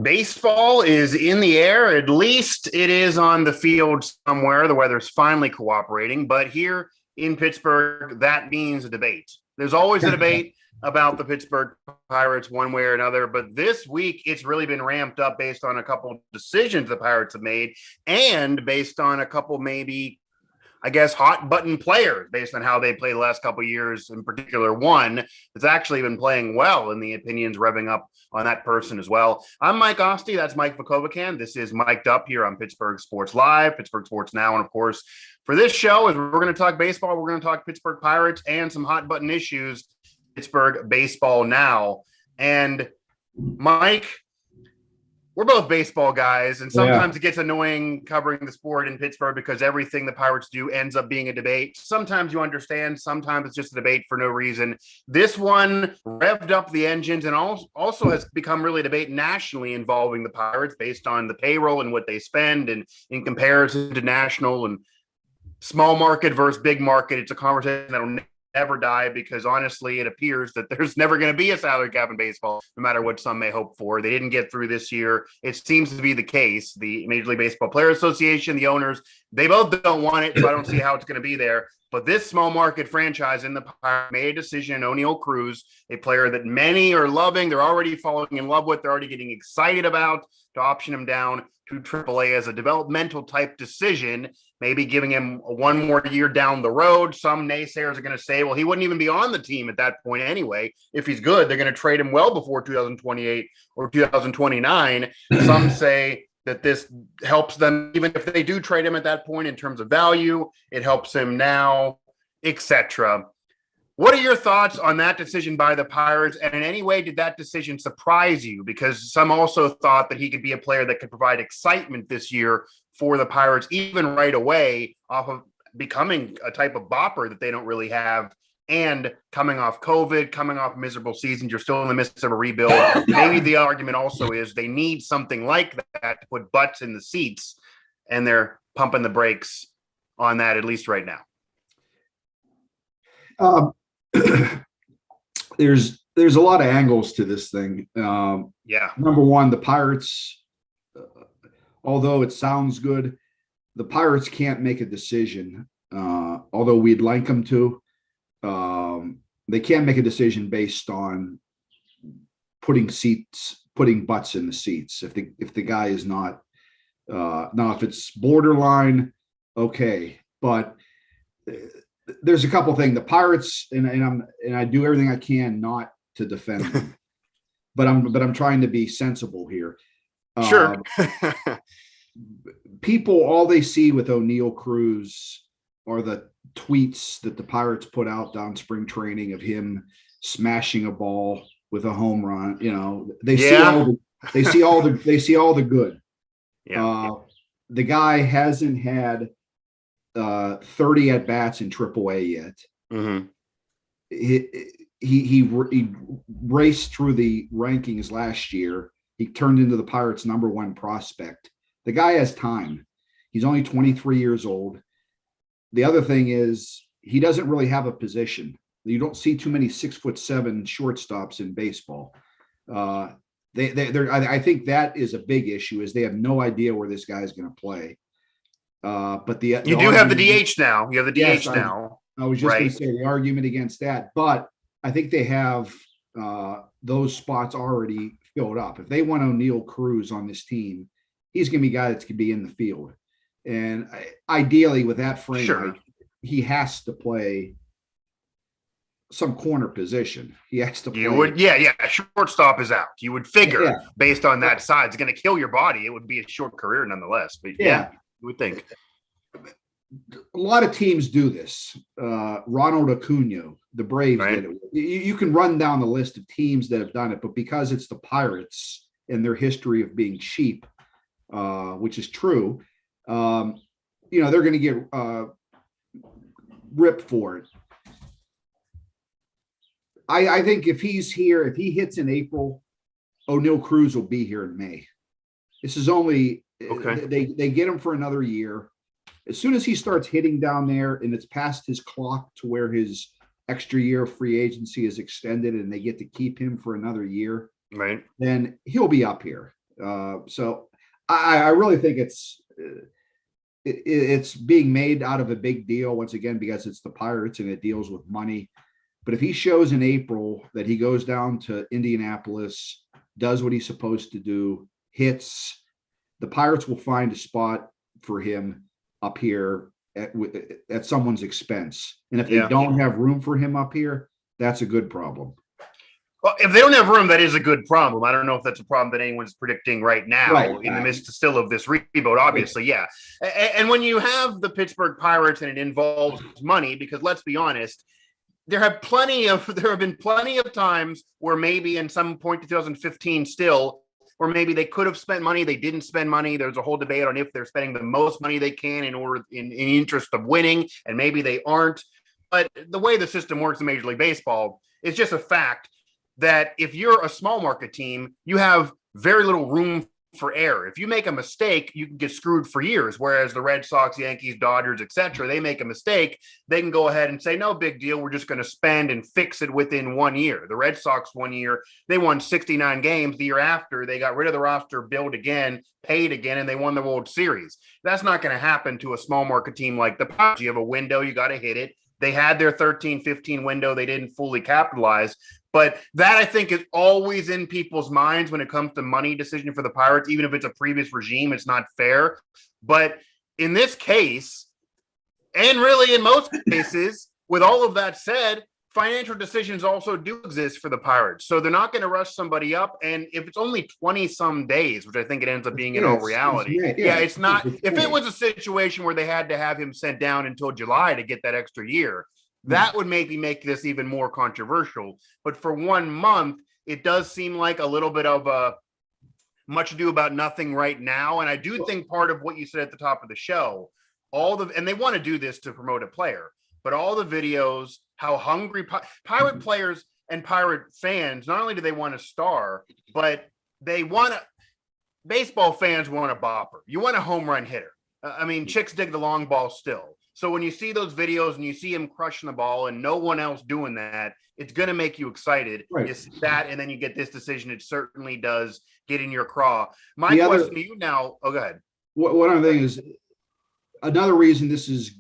Baseball is in the air. At least it is on the field somewhere. The weather's finally cooperating. But here in Pittsburgh, that means a debate. There's always a debate about the Pittsburgh Pirates one way or another. But this week, it's really been ramped up based on a couple of decisions the Pirates have made and based on a couple maybe hot button players based on how they played the last couple of years, in particular one that's actually been playing well, and the opinions revving up on that person as well. I'm Mike Asti. That's Mike Vukovcan. This is Mic'd Up here on Pittsburgh Sports Live, Pittsburgh Sports Now. And of course, for this show, as we're going to talk baseball, we're going to talk Pittsburgh Pirates and some hot button issues, Pittsburgh baseball now. And Mike, we're both baseball guys, and sometimes it gets annoying covering the sport in Pittsburgh because everything the Pirates do ends up being a debate. Sometimes you understand, sometimes it's just a debate for no reason. This one revved up the engines and also has become really a debate nationally involving the Pirates based on the payroll and what they spend, and in comparison to national and small market versus big market. It's a conversation that'll never die because honestly, it appears that there's never going to be a salary cap in baseball, no matter what some may hope for. They didn't get through this year. It seems to be the case. The Major League Baseball Players Association, the owners, they both don't want it, so I don't see how it's going to be there. But this small market franchise in the Pirates made a decision. Oneil Cruz, a player that many are loving, they're already falling in love with, they're already getting excited about, to option him down to AAA as a developmental type decision, maybe giving him one more year down the road. Some naysayers are going to say, well, he wouldn't even be on the team at that point anyway. If he's good, they're going to trade him well before 2028 or 2029. Some say that this helps them, even if they do trade him at that point in terms of value, it helps him now, etc. What are your thoughts on that decision by the Pirates? And in any way, did that decision surprise you? Because some also thought that he could be a player that could provide excitement this year for the Pirates, even right away, off of becoming a type of bopper that they don't really have, and coming off COVID, coming off miserable seasons. You're still in the midst of a rebuild. Maybe the argument also is they need something like that to put butts in the seats, and they're pumping the brakes on that, at least right now. There's a lot of angles to this thing. Number one, the Pirates, although it sounds good, the Pirates can't make a decision. Although we'd like them to, they can't make a decision based on putting butts in the seats. If the guy is not, now if it's borderline, okay, but there's a couple things. The Pirates, and I do everything I can not to defend them, but I'm trying to be sensible here. Sure. People, all they see with Oneil Cruz are the tweets that the Pirates put out down spring training of him smashing a ball with a home run. You know, they see all the good. Yeah. The guy hasn't had 30 at bats in AAA yet. Mm-hmm. He raced through the rankings last year. He turned into the Pirates' #1 prospect. The guy has time. He's only 23 years old. The other thing is he doesn't really have a position. You don't see too many 6'7" shortstops in baseball. I think that is a big issue. Is they have no idea where this guy is going to play. But you do have the DH now. You have the DH now. I was just going to say the argument against that, but I think they have those spots already filled up. If they want Oneil Cruz on this team, he's going to be a guy that's going to be in the field. And ideally with that frame, he has to play some corner position. He has to play. Shortstop is out. You would figure based on that side, it's going to kill your body. It would be a short career nonetheless. But you would think. A lot of teams do this. Ronald Acuna, the Braves did it. You can run down the list of teams that have done it, but because it's the Pirates and their history of being cheap, which is true, they're going to get ripped for it. I think if he's here, if he hits in April, Oneil Cruz will be here in May. This is only they get him for another year. As soon as he starts hitting down there and it's past his clock to where his extra year of free agency is extended and they get to keep him for another year, right? Then he'll be up here. So I really think it's being made out of a big deal once again because it's the Pirates and it deals with money. But if he shows in April that he goes down to Indianapolis, does what he's supposed to do, hits, the Pirates will find a spot for him up here at someone's expense. And if they don't have room for him up here, that's a good problem. Well, if they don't have room, that is a good problem. I don't know if that's a problem that anyone's predicting right now in the midst still of this rebuild, obviously, yeah. And when you have the Pittsburgh Pirates and it involves money, because let's be honest, there have been plenty of times where maybe in some point 2015 still, or maybe they could have spent money, they didn't spend money. There's a whole debate on if they're spending the most money they can in interest of winning, and maybe they aren't. But the way the system works in Major League Baseball is just a fact that if you're a small market team, you have very little room for error. If you make a mistake, you can get screwed for years. Whereas the Red Sox, Yankees, Dodgers, etc., they make a mistake, they can go ahead and say, no big deal, we're just going to spend and fix it within 1 year. The Red Sox 1 year, they won 69 games. The year after, they got rid of the roster, built again, paid again, and they won the World Series. That's not going to happen to a small market team like the Pirates. You have a window, you got to hit it. They had their 13-15 window. They didn't fully capitalize. But that, I think, is always in people's minds when it comes to money decision for the Pirates. Even if it's a previous regime, it's not fair. But in this case, and really in most cases, with all of that said, financial decisions also do exist for the Pirates. So they're not going to rush somebody up. And if it's only 20-some days, which I think it ends up being in all reality, it's not. If it was a situation where they had to have him sent down until July to get that extra year, that would maybe make this even more controversial. But for 1 month, it does seem like a little bit of a much ado about nothing right now. And I do think part of what you said at the top of the show, and they want to do this to promote a player, but all the videos, how hungry Pirate players and Pirate fans, not only do they want a star, but they want baseball fans want a bopper. You want a home run hitter. I mean, chicks dig the long ball still. So when you see those videos and you see him crushing the ball and no one else doing that, it's going to make you excited. Right. You see that, and then you get this decision. It certainly does get in your craw. My question to you now, go ahead. What I'm thinking is another reason this is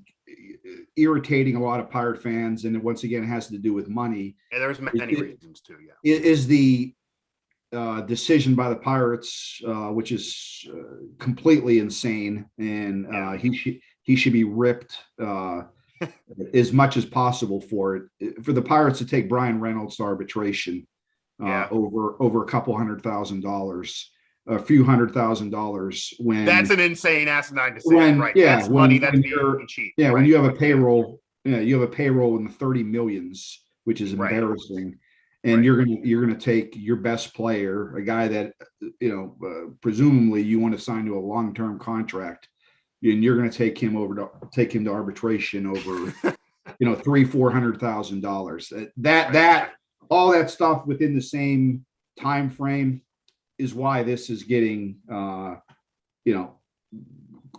irritating a lot of Pirate fans, and once again, it has to do with money. And there's many reasons too, is the decision by the Pirates, which is completely insane, and he should be ripped as much as possible for it. For the Pirates to take Bryan Reynolds to arbitration over a couple $100,000, a few $100,000, when that's an insane asinine decision, right? Yeah, that's money that's being cheap. Yeah, right? When you have a payroll, you have a payroll in the 30 millions, which is embarrassing. Right. And you're gonna take your best player, a guy that presumably you want to sign to a long-term contract, and you're going to take him to arbitration over $300,000-$400,000. That all that stuff within the same time frame is why this is getting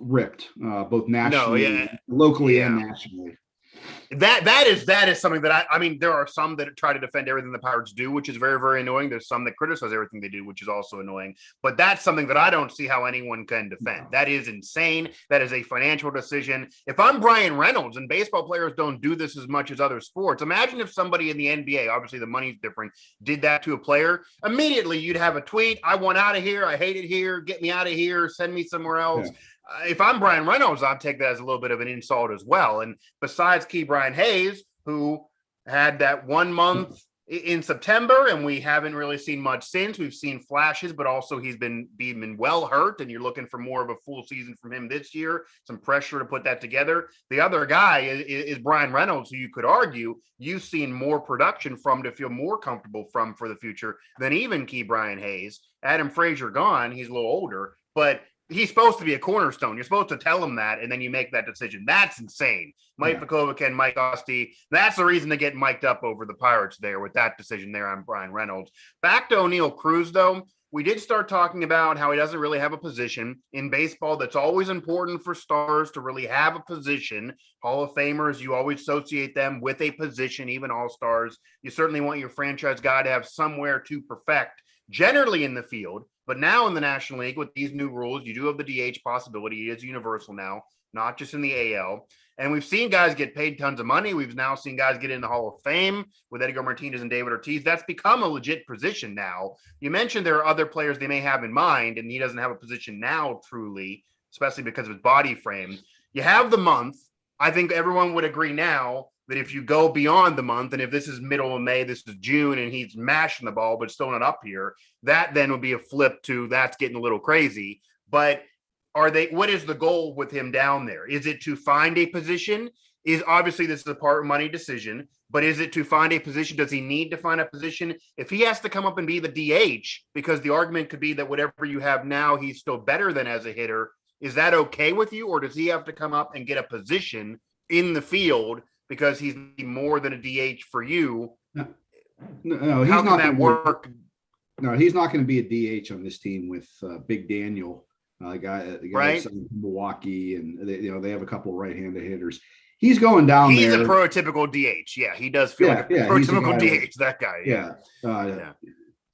ripped, both nationally, locally, and nationally. That is something that I mean, there are some that try to defend everything the Pirates do, which is very, very annoying. There's some that criticize everything they do, which is also annoying. But that's something that I don't see how anyone can defend. No. That is insane. That is a financial decision. If I'm Bryan Reynolds, and baseball players don't do this as much as other sports, imagine if somebody in the NBA, obviously the money's different, did that to a player. Immediately you'd have a tweet, I want out of here, I hate it here, get me out of here, send me somewhere else. Yeah. If I'm Bryan Reynolds, I'd take that as a little bit of an insult as well. And besides Ke'Bryan Hayes, who had that 1 month in September, and we haven't really seen much since. We've seen flashes, but also he's been well hurt, and you're looking for more of a full season from him this year. Some pressure to put that together. The other guy is Bryan Reynolds, who you could argue you've seen more production from to feel more comfortable from for the future than even Ke'Bryan Hayes. Adam Frazier gone. He's a little older, but he's supposed to be a cornerstone. You're supposed to tell him that, and then you make that decision. That's insane. Mike Vukovcan, Mike Asti. That's the reason to get mic'd up over the Pirates there with that decision there on Bryan Reynolds. Back to Oneil Cruz, though. We did start talking about how he doesn't really have a position in baseball. That's always important for stars to really have a position. Hall of Famers, you always associate them with a position, even all-stars. You certainly want your franchise guy to have somewhere to perfect, generally in the field. But now in the National League, with these new rules, you do have the DH possibility. It is universal now, not just in the AL. And we've seen guys get paid tons of money. We've now seen guys get in the Hall of Fame with Edgar Martinez and David Ortiz. That's become a legit position now. You mentioned there are other players they may have in mind, and he doesn't have a position now truly, especially because of his body frame. You have the month. I think everyone would agree now that if you go beyond the month, and if this is middle of May, this is June, and he's mashing the ball, but still not up here, that then would be a flip to that's getting a little crazy. But what is the goal with him down there? Is it to find a position? Is obviously this is a part money decision, but is it to find a position? Does he need to find a position? If he has to come up and be the DH, because the argument could be that whatever you have now, he's still better than as a hitter. Is that okay with you? Or does he have to come up and get a position in the field because he's more than a DH for you? No, he's not going to work. No, he's not going to be a DH on this team with Big Daniel. The guy right? From Milwaukee, and they have a couple of right-handed hitters. He's going down he's there. He's a prototypical DH. Yeah, he does feel like a prototypical DH, that guy. Yeah.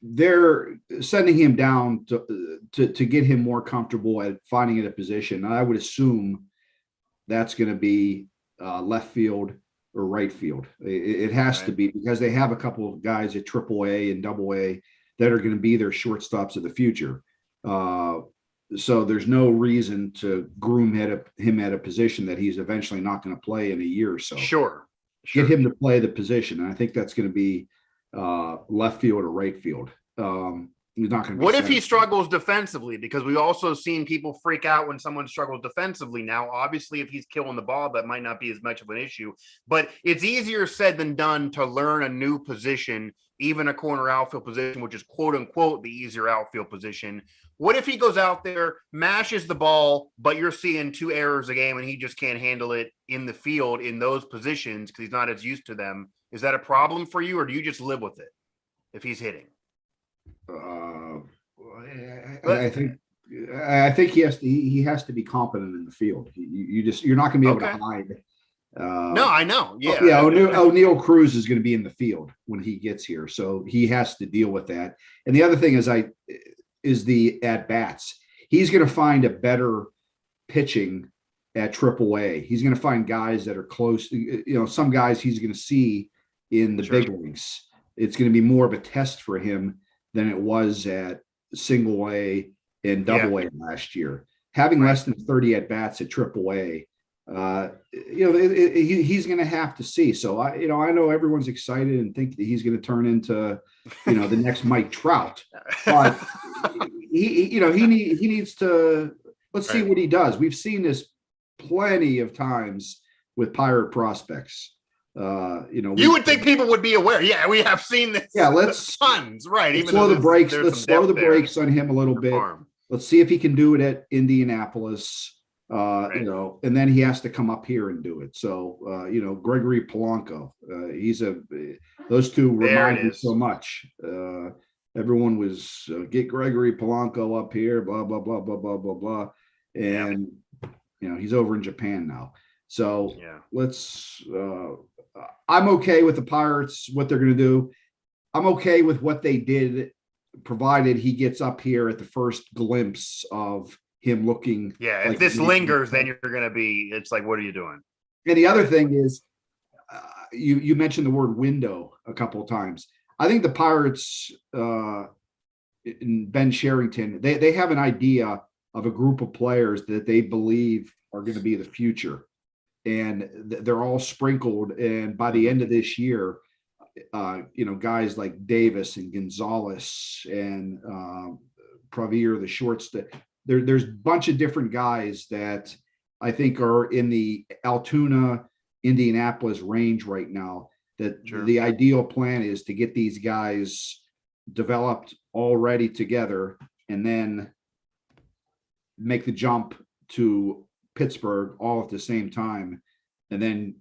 They're sending him down to get him more comfortable at finding a position. I would assume that's going to be left field or right field. It has to be, because they have a couple of guys at AAA and AA that are going to be their shortstops of the future. So there's no reason to groom him at a position that he's eventually not going to play in a year or so. Sure. Get him to play the position. And I think that's going to be left field or right field. He's not going to. What if he struggles defensively? Because we've also seen people freak out when someone struggles defensively. Now, obviously, if he's killing the ball, that might not be as much of an issue. But it's easier said than done to learn a new position, even a corner outfield position, which is quote unquote the easier outfield position. What if he goes out there, mashes the ball, but you're seeing 2 errors a game and he just can't handle it in the field in those positions because he's not as used to them? Is that a problem for you, or do you just live with it if he's hitting? I think he has to be competent in the field. You're not going to be able to hide. No, I know. Yeah. Oneil Cruz is going to be in the field when he gets here, so he has to deal with that. And the other thing is the at bats. He's going to find a better pitching at AAA. He's going to find guys that are close. Some guys he's going to see in the big leagues. It's going to be more of a test for him than it was at single A and double A last year. Having less than 30 at bats at AAA, he's going to have to see. So I know everyone's excited and think that he's going to turn into, the next Mike Trout, but he needs to. Let's see what he does. We've seen this plenty of times with Pirate prospects. You would think people would be aware. Yeah, we have seen this. Yeah, let's tons, right? Even slow the brakes. Let's slow the brakes on him a little bit. Let's see if he can do it at Indianapolis. And then he has to come up here and do it. So, Gregory Polanco, those two remind me so much. Everyone was get Gregory Polanco up here, blah, blah, blah, blah, blah, blah, blah. And, he's over in Japan now. So I'm okay with the Pirates, what they're going to do. I'm okay with what they did, provided he gets up here at the first glimpse of him looking. Yeah, if this lingers, then you're going to be, it's like, what are you doing? And the other thing is, you mentioned the word window a couple of times. I think the Pirates, and Ben Sherrington, they have an idea of a group of players that they believe are going to be the future. And they're all sprinkled. And by the end of this year, guys like Davis and Gonzalez and Pravier, the shorts, there's a bunch of different guys that I think are in the Altoona, Indianapolis range right now. That the ideal plan is to get these guys developed already together and then make the jump to Pittsburgh all at the same time, and then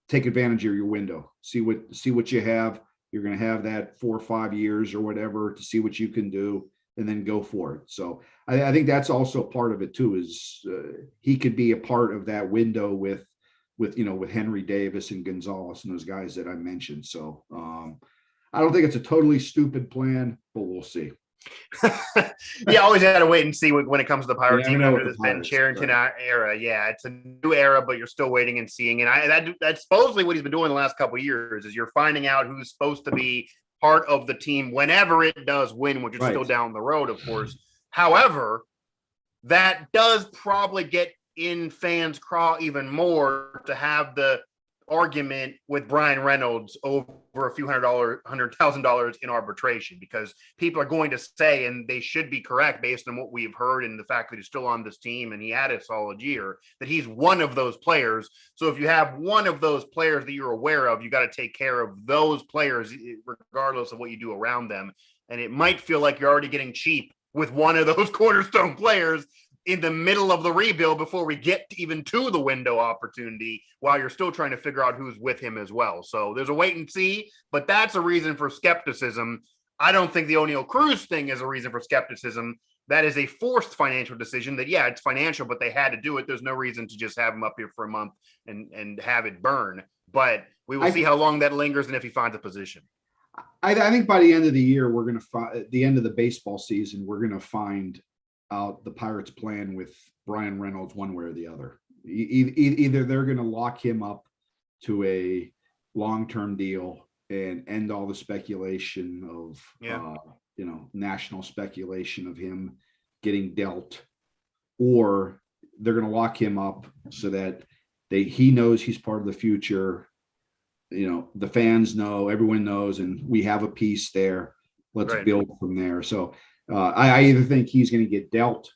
take advantage of your window. See what you have. You're going to have that 4 or 5 years or whatever to see what you can do, and then go for it. So I think that's also part of it too. Is he could be a part of that window with Henry Davis and Gonzalez and those guys that I mentioned. So I don't think it's a totally stupid plan, but we'll see. You always got to wait and see when it comes to the Pirates, even under this Ben Cherington era. Yeah, it's a new era, but you're still waiting and seeing. And that's supposedly what he's been doing the last couple of years, is you're finding out who's supposed to be part of the team whenever it does win, which is still down the road, of course. However, that does probably get in fans' craw even more to have the argument with Bryan Reynolds over a few $100,000 in arbitration, because people are going to say, and they should be correct based on what we've heard and the fact that he's still on this team and he had a solid year, that he's one of those players. So if you have one of those players that you're aware of, you got to take care of those players regardless of what you do around them. And it might feel like you're already getting cheap with one of those cornerstone players in the middle of the rebuild before we get even to the window opportunity, while you're still trying to figure out who's with him as well. So there's a wait and see, but that's a reason for skepticism. I don't think the Oneil Cruz thing is a reason for skepticism. That is a forced financial decision that, yeah, it's financial, but they had to do it. There's no reason to just have him up here for a month and have it burn. But we will see how long that lingers and if he finds a position. I think by the end of the year, we're going to find, at the end of the baseball season, we're going to find out the Pirates' plan with Bryan Reynolds one way or the other. Either they're going to lock him up to a long-term deal and end all the speculation of national speculation of him getting dealt, or they're going to lock him up so that he knows he's part of the future. The fans know, everyone knows, and we have a piece there. Let's build from there. So I either think he's going to get dealt,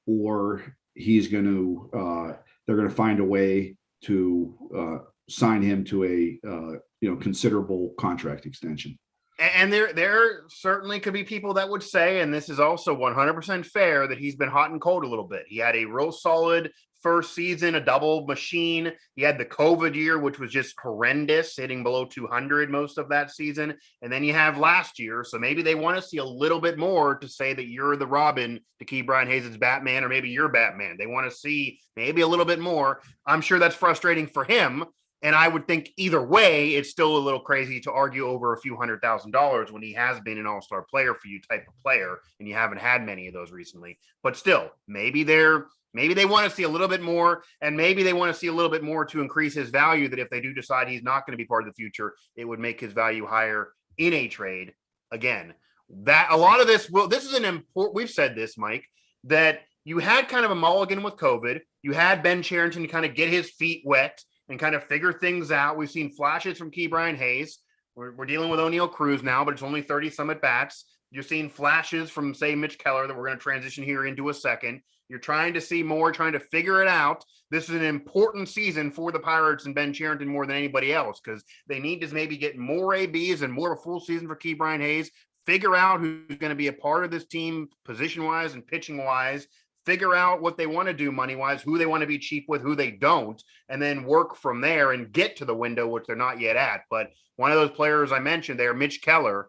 or he's going to they're going to find a way to sign him to a considerable contract extension. And there certainly could be people that would say, and this is also 100% fair, that he's been hot and cold a little bit. He had a real solid first season, a double machine. He had the COVID year, which was just horrendous, hitting below 200 most of that season. And then you have last year. So maybe they want to see a little bit more to say that you're the Robin to keep Brian Hayes' Batman, or maybe you're Batman. They want to see maybe a little bit more. I'm sure that's frustrating for him. And I would think either way, it's still a little crazy to argue over a few $100,000 when he has been an all-star player for you type of player, and you haven't had many of those recently. But still, maybe they want to see a little bit more, and maybe they want to see a little bit more to increase his value, that if they do decide he's not going to be part of the future, it would make his value higher in a trade. Again, that a lot of this this is an important, we've said this, Mike, that you had kind of a mulligan with COVID. You had Ben Cherington to kind of get his feet wet and kind of figure things out. We've seen flashes from Brian Hayes. We're dealing with Oneil Cruz now, but it's only 30-some at-bats. You're seeing flashes from, say, Mitch Keller that we're going to transition here into a second. You're trying to see more, trying to figure it out. This is an important season for the Pirates and Ben Cherington more than anybody else, because they need to maybe get more ABs and more of a full season for Brian Hayes, figure out who's going to be a part of this team position-wise and pitching-wise, figure out what they want to do money-wise, who they want to be cheap with, who they don't, and then work from there and get to the window, which they're not yet at. But one of those players I mentioned there, Mitch Keller,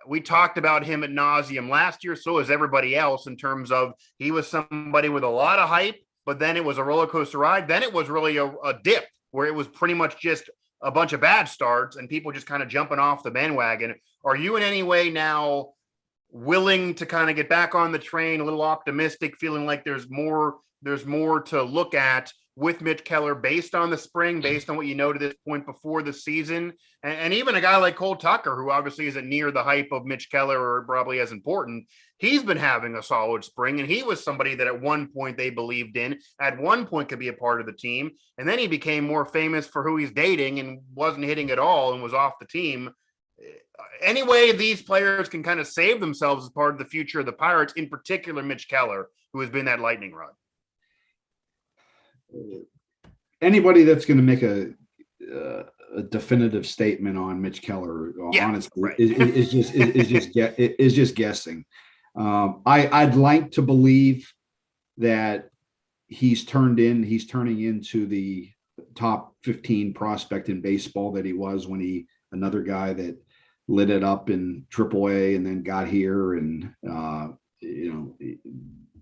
we talked about him ad nauseum last year, so is everybody else, in terms of he was somebody with a lot of hype, but then it was a roller coaster ride. Then it was really a dip where it was pretty much just a bunch of bad starts and people just kind of jumping off the bandwagon. Are you in any way now willing to kind of get back on the train, a little optimistic, feeling like there's more to look at with Mitch Keller based on the spring, based on what you know to this point before the season? And even a guy like Cole Tucker, who obviously isn't near the hype of Mitch Keller or probably as important, he's been having a solid spring, and he was somebody that at one point they believed in, at one point could be a part of the team, and then he became more famous for who he's dating and wasn't hitting at all and was off the team. Anyway, these players can kind of save themselves as part of the future of the Pirates, in particular Mitch Keller, who has been that lightning rod. Anybody that's going to make a definitive statement on Mitch Keller, honestly, is just guessing. I'd like to believe that he's turning into the top 15 prospect in baseball that he was when another guy that lit it up in AAA and then got here, and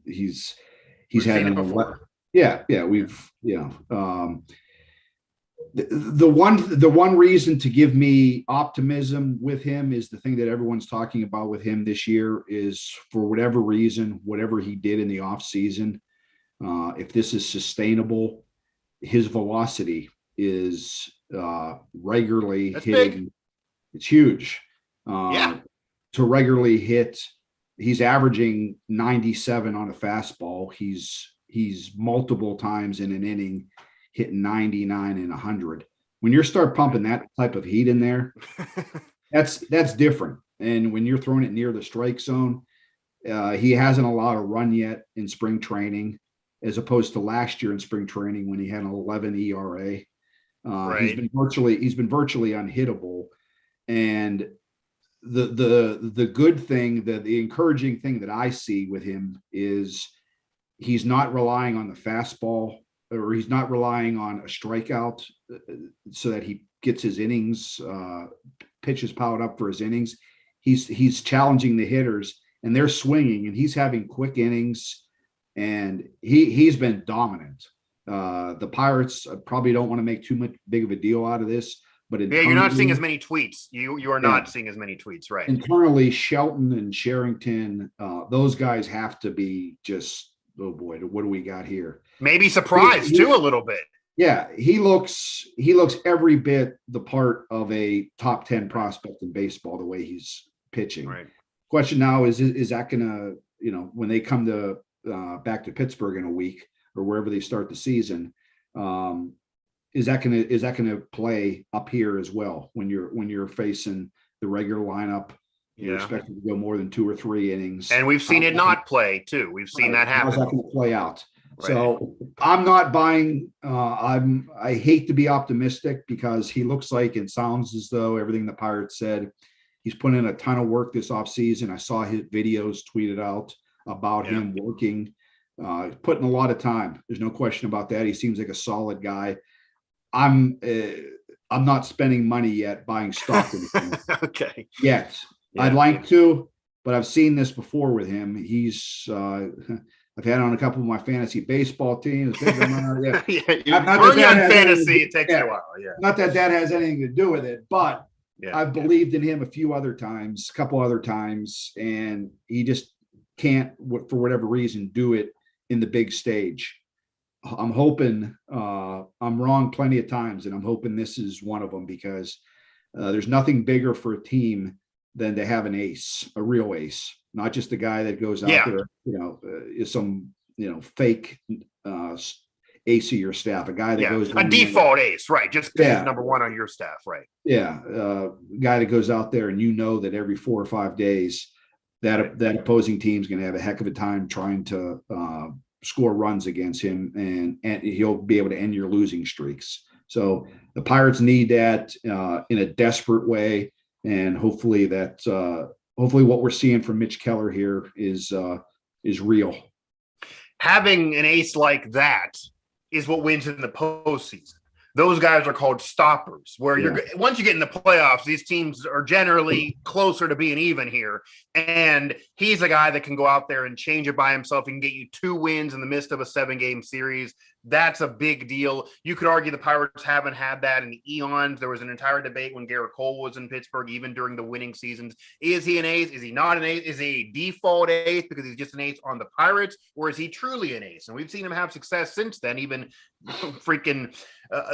he's had it before. Yeah, we've The one reason to give me optimism with him is the thing that everyone's talking about with him this year is, for whatever reason, whatever he did in the off season, if this is sustainable, his velocity is regularly That's hitting. big. It's huge. Yeah. To regularly hit, he's averaging 97 on a fastball. He's multiple times in an inning hitting 99 and 100. When you start pumping that type of heat in there, that's different. And when you're throwing it near the strike zone, he hasn't allowed a run yet in spring training, as opposed to last year in spring training when he had an 11 ERA. Right. He's been virtually unhittable. And the good thing, the encouraging thing that I see with him is he's not relying on the fastball, or he's not relying on a strikeout so that he gets his innings, pitches piled up for his innings. He's challenging the hitters, and they're swinging, and he's having quick innings, and he's been dominant. The Pirates probably don't want to make too much big of a deal out of this, but you're not seeing as many tweets. You are not seeing as many tweets, right? Internally, Shelton and Sherrington, those guys have to be just, oh boy, what do we got here? Maybe surprised too a little bit. Yeah, he looks every bit the part of a top 10 prospect in baseball, the way he's pitching. Right. Question now is that gonna, when they come to back to Pittsburgh in a week or wherever they start the season, is that gonna play up here as well when you're facing the regular lineup? You're expected to go more than 2 or 3 innings. And we've seen it not play too. We've seen that happen. How's that going to play out? Right. So I'm not buying. I hate to be optimistic because he looks like and sounds as though everything the Pirates said. He's put in a ton of work this offseason. I saw his videos tweeted out about him working, putting a lot of time. There's no question about that. He seems like a solid guy. I'm not spending money yet buying stock in him. Okay. Yet. Yeah. I'd like to, but I've seen this before with him. He's I've had on a couple of my fantasy baseball teams. Fantasy, it takes a while. Yeah. Not that has anything to do with it, but I've believed in him a couple other times, and he just can't, for whatever reason, do it in the big stage. I'm hoping I'm wrong plenty of times, and I'm hoping this is one of them, because there's nothing bigger for a team than to have an ace, a real ace, not just a guy that goes out there, is some, fake ace of your staff, a guy that goes a default ace, right? Just because he's number one on your staff, right? Yeah, guy that goes out there and that every 4 or 5 days that opposing team's going to have a heck of a time trying to score runs against him, and he'll be able to end your losing streaks. So the Pirates need that in a desperate way. And hopefully what we're seeing from Mitch Keller here is real. Having an ace like that is what wins in the postseason. Those guys are called stoppers, where once you get in the playoffs, these teams are generally closer to being even here. And he's a guy that can go out there and change it by himself. He can get you 2 wins in the midst of a 7-game series. That's a big deal. You could argue the Pirates haven't had that in eons. There was an entire debate when Garrett Cole was in Pittsburgh, even during the winning seasons. Is he an ace? Is he not an ace? Is he a default ace because he's just an ace on the Pirates? Or is he truly an ace? And we've seen him have success since then, even freaking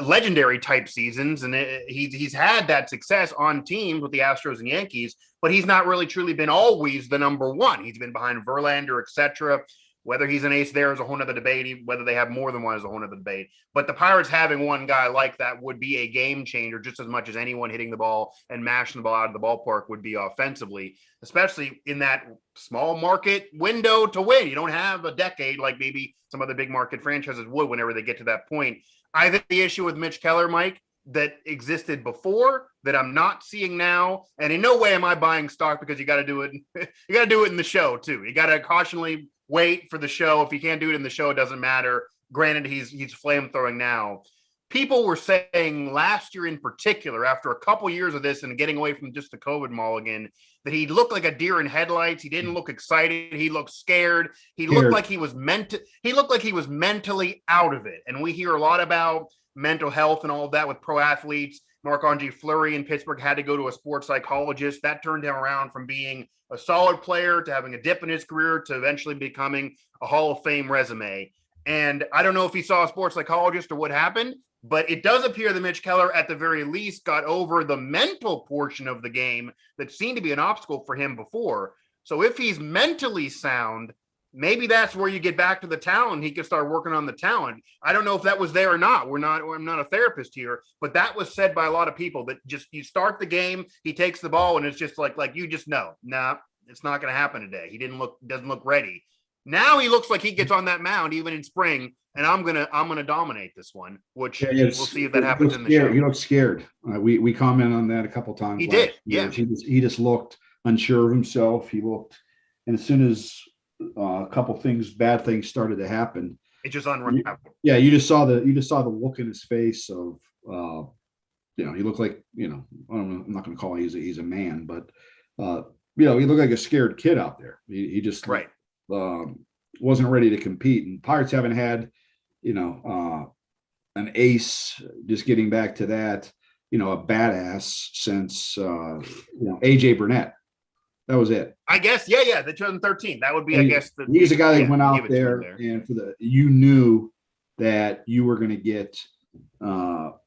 legendary type seasons. And he's had that success on teams with the Astros and Yankees, but he's not really truly been always the number one. He's been behind Verlander, etc. Whether he's an ace there is a whole nother debate. Whether they have more than one is a whole nother debate. But the Pirates having one guy like that would be a game changer just as much as anyone hitting the ball and mashing the ball out of the ballpark would be offensively, especially in that small market window to win. You don't have a decade like maybe some other big market franchises would whenever they get to that point. I think the issue with Mitch Keller, Mike, that existed before that I'm not seeing now, and in no way am I buying stock, because you got to do it. You got to do it in the show too. You got to cautionally wait for the show. If you can't do it in the show, it doesn't matter. Granted, he's flame throwing now. People were saying last year in particular, after a couple years of this and getting away from just the COVID mulligan, that he looked like a deer in headlights. He didn't look excited. He looked scared. He looked like he was mentally out of it. And we hear a lot about mental health and all of that with pro athletes. Marc-Andre Fleury in Pittsburgh had to go to a sports psychologist. That turned him around from being a solid player to having a dip in his career to eventually becoming a Hall of Fame resume. And I don't know if he saw a sports psychologist or what happened, but it does appear that Mitch Keller, at the very least, got over the mental portion of the game that seemed to be an obstacle for him before. So if he's mentally sound, maybe that's where you get back to the talent. He can start working on the talent. I don't know if that was there or not. I'm not a therapist here, but that was said by a lot of people that just you start the game, he takes the ball, and it's just like you just know, nah, it's not going to happen today. He doesn't look ready. Now he looks like he gets on that mound even in spring, and I'm gonna dominate this one. Which we'll see if that happens in the show. He looked scared. We commented on that a couple times. He did. Yeah. He just looked unsure of himself. He looked, and as soon as a couple bad things started to happen, it just unraveled. Yeah, you just saw the look in his face of, he looked like, I don't know, I'm not going to call him he's a man, but he looked like a scared kid out there. He just right. Wasn't ready to compete, and Pirates haven't had, an ace. Just getting back to that, a badass since AJ Burnett. That was it. I guess, yeah. The 2013. That would be, I guess. He's a guy that went out there, and you knew that you were going to get more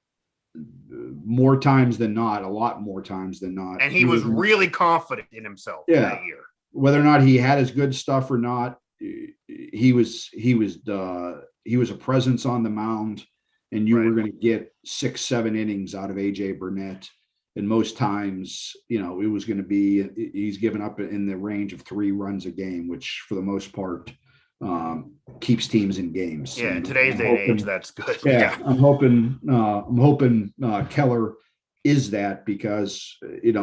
times than not, a lot more times than not. And he was really confident in himself that year. Whether or not he had his good stuff or not, he was a presence on the mound, and you were going to get 6-7 innings out of AJ Burnett. And most times, it was going to be, he's given up in the range of 3 runs a game, which for the most part keeps teams in games. Yeah, in today's day and age, that's good. Yeah, I'm hoping Keller is that, because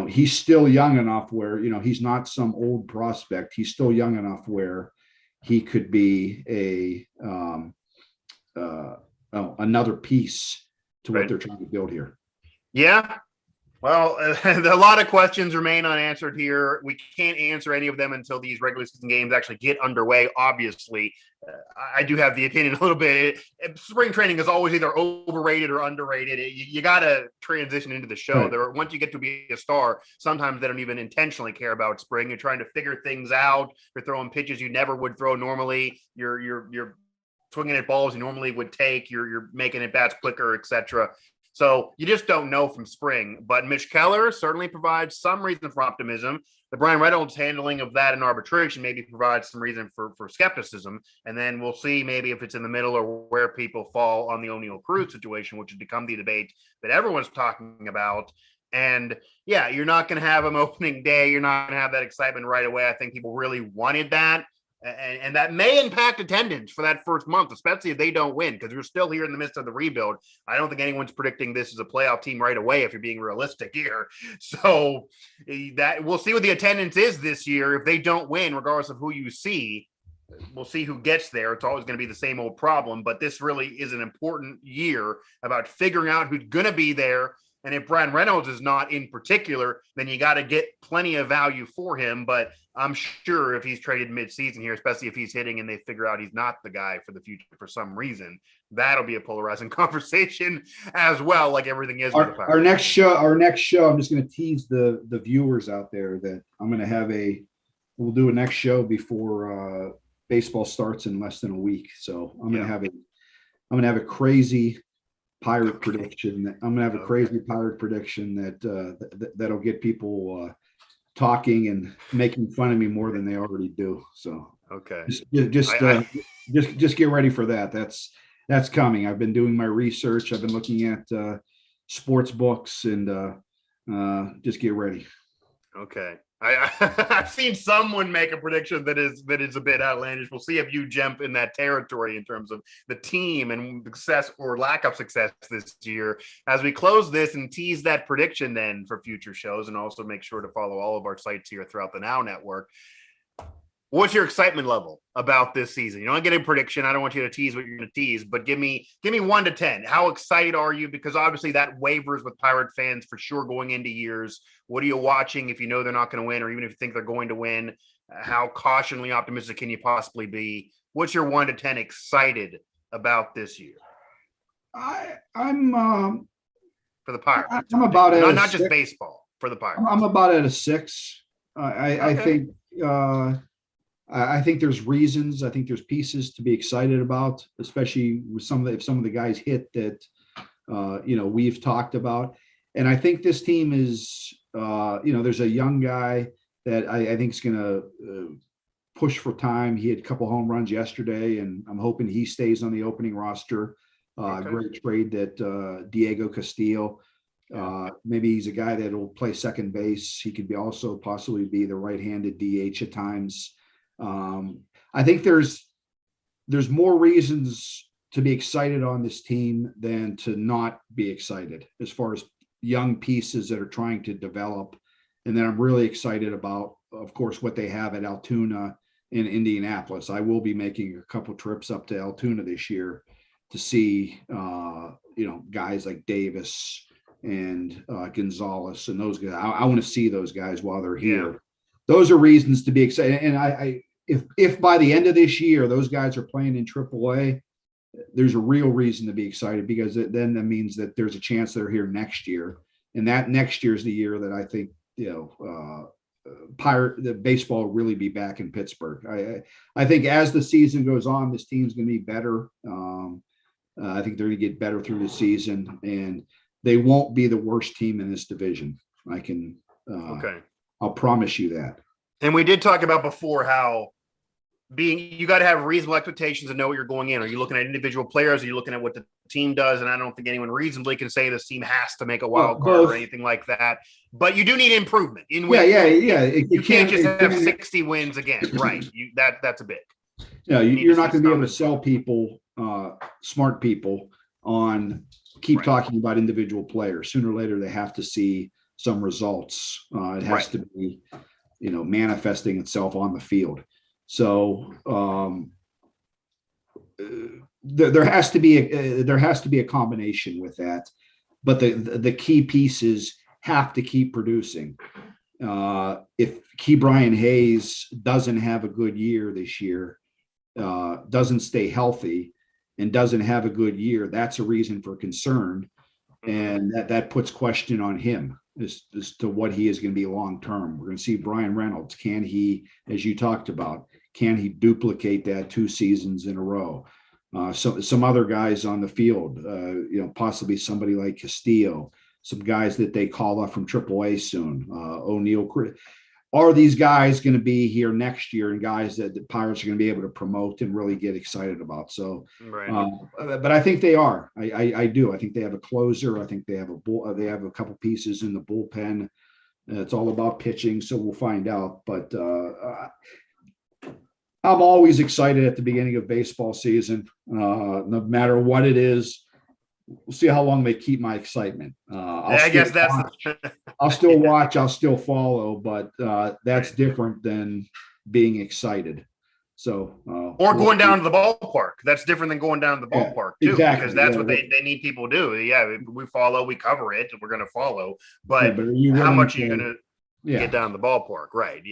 he's still young enough where he's not some old prospect. He's still young enough where he could be another piece to what they're trying to build here. Yeah. Well, a lot of questions remain unanswered here. We can't answer any of them until these regular season games actually get underway. Obviously, I do have the opinion a little bit. Spring training is always either overrated or underrated. You got to transition into the show. Right. Once you get to be a star, sometimes they don't even intentionally care about spring. You're trying to figure things out. You're throwing pitches you never would throw normally. You're swinging at balls you normally would take. You're making at bats quicker, etc. So you just don't know from spring. But Mitch Keller certainly provides some reason for optimism. The Bryan Reynolds handling of that in arbitration maybe provides some reason for skepticism. And then we'll see maybe if it's in the middle or where people fall on the Oneil Cruz situation, which has become the debate that everyone's talking about. And yeah, you're not going to have him opening day. You're not going to have that excitement right away. I think people really wanted that. And that may impact attendance for that first month, especially if they don't win, because we're still here in the midst of the rebuild. I don't think anyone's predicting this as a playoff team right away, if you're being realistic here. So that we'll see what the attendance is this year. If they don't win, regardless of who you see, we'll see who gets there. It's always going to be the same old problem. But this really is an important year about figuring out who's going to be there. And if Bryan Reynolds is not in particular, then you got to get plenty of value for him. But I'm sure if he's traded midseason here, especially if he's hitting and they figure out he's not the guy for the future for some reason, that'll be a polarizing conversation as well, like everything is. Our next show, I'm just going to tease the viewers out there that I'm going to we'll do a next show before baseball starts in less than a week. So I'm going to have a crazy Pirate prediction. I'm gonna have a crazy Pirate prediction that'll get people talking and making fun of me more than they already do. So just get ready for that. That's coming. I've been doing my research. I've been looking at sports books, and just get ready. Okay. I've seen someone make a prediction that is a bit outlandish. We'll see if you jump in that territory in terms of the team and success or lack of success this year. As we close this and tease that prediction then for future shows, and also make sure to follow all of our sites here throughout the Now Network. What's your excitement level about this season? You don't get a prediction. I don't want you to tease what you're going to tease, but give me 1 to 10. How excited are you? Because obviously that wavers with Pirate fans for sure going into years. What are you watching if you know they're not going to win, or even if you think they're going to win? How cautiously optimistic can you possibly be? What's your 1 to 10 excited about this year? I'm for the Pirates. I'm about at not just baseball for the Pirates. I'm about at a 6. I think I think there's reasons. I think there's pieces to be excited about, especially with if some of the guys hit that we've talked about. And I think this team is there's a young guy that I think is going to push for time. He had a couple home runs yesterday, and I'm hoping he stays on the opening roster. Great trade that Diego Castillo. Maybe he's a guy that will play second base. He could also possibly be the right-handed DH at times. I think there's more reasons to be excited on this team than to not be excited as far as young pieces that are trying to develop. And then I'm really excited about, of course, what they have at Altoona in Indianapolis. I will be making a couple trips up to Altoona this year to see, guys like Davis and Gonzalez and those guys. I want to see those guys while they're here. Yeah. Those are reasons to be excited. And if by the end of this year, those guys are playing in AAA, there's a real reason to be excited, because then that means that there's a chance they're here next year. And that next year is the year that I think, the baseball will really be back in Pittsburgh. I think as the season goes on, this team's going to be better. I think they're going to get better through the season, and they won't be the worst team in this division. I'll promise you that. And we did talk about before how you got to have reasonable expectations and know what you're going in. Are you looking at individual players? Are you looking at what the team does? And I don't think anyone reasonably can say this team has to make a wild card or anything like that. But you do need improvement. You can't just have 60 wins again. Right. That's a big. Yeah, you're not going to be able to sell people, smart people, on talking about individual players. Sooner or later, they have to see some results. It has to be, manifesting itself on the field. So there has to be a combination with that, but the key pieces have to keep producing. If Bryan Hayes doesn't have a good year this year, doesn't stay healthy, and doesn't have a good year, that's a reason for concern, and that puts question on him as to what he is going to be long term. We're going to see Bryan Reynolds. Can he, as you talked about, can he duplicate that 2 seasons in a row? So some other guys on the field, possibly somebody like Castillo, some guys that they call up from AAA soon, Oneil Cruz. Are these guys going to be here next year, and guys that the Pirates are going to be able to promote and really get excited about? So, but I think they are. I do. I think they have a closer. I think they have they have a couple pieces in the bullpen. It's all about pitching, so we'll find out. But I'm always excited at the beginning of baseball season, no matter what it is. We'll see how long they keep my excitement. I'll still watch, I'll still follow, but that's different than being excited. So, or going down to the ballpark. That's different than going down to the ballpark too, exactly, because that's what they need people to do. Yeah, we follow, we cover it, we're going to follow. But how much are you going to get down to the ballpark? Right.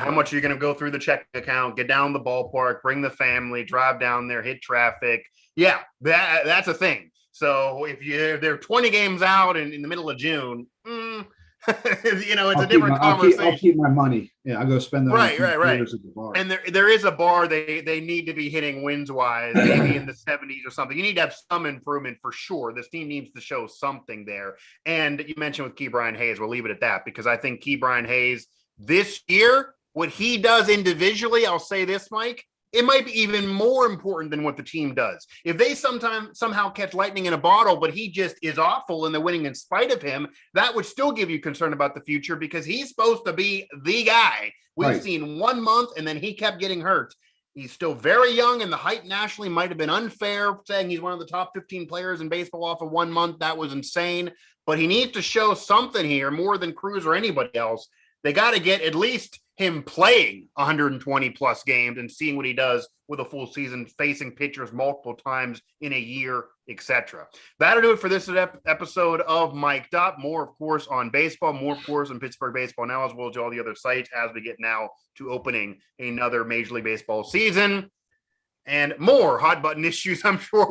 How much are you going to go through the check account, get down to the ballpark, bring the family, drive down there, hit traffic. Yeah, that's a thing. So if they're 20 games out in the middle of June, it's a different conversation. I'll keep my money. Yeah, I'll go spend the right. At the bar. And there is a bar they need to be hitting wins wise, maybe in the 70s or something. You need to have some improvement for sure. This team needs to show something there. And you mentioned with Bryan Hayes, we'll leave it at that, because I think Bryan Hayes this year, what he does individually, I'll say this, Mike, it might be even more important than what the team does. If they somehow catch lightning in a bottle, but he just is awful and they're winning in spite of him, that would still give you concern about the future, because he's supposed to be the guy. We've seen 1 month and then he kept getting hurt. He's still very young, and the hype nationally might have been unfair, saying he's one of the top 15 players in baseball off of 1 month. That was insane. But he needs to show something here more than Cruz or anybody else. They got to get at least him playing 120 plus games and seeing what he does with a full season, facing pitchers multiple times in a year, etc. That'll do it for this episode of Mic'd Up. More, of course, on baseball, more, of course, on Pittsburgh Baseball Now, as well as all the other sites as we get now to opening another Major League Baseball season, and more hot button issues, I'm sure.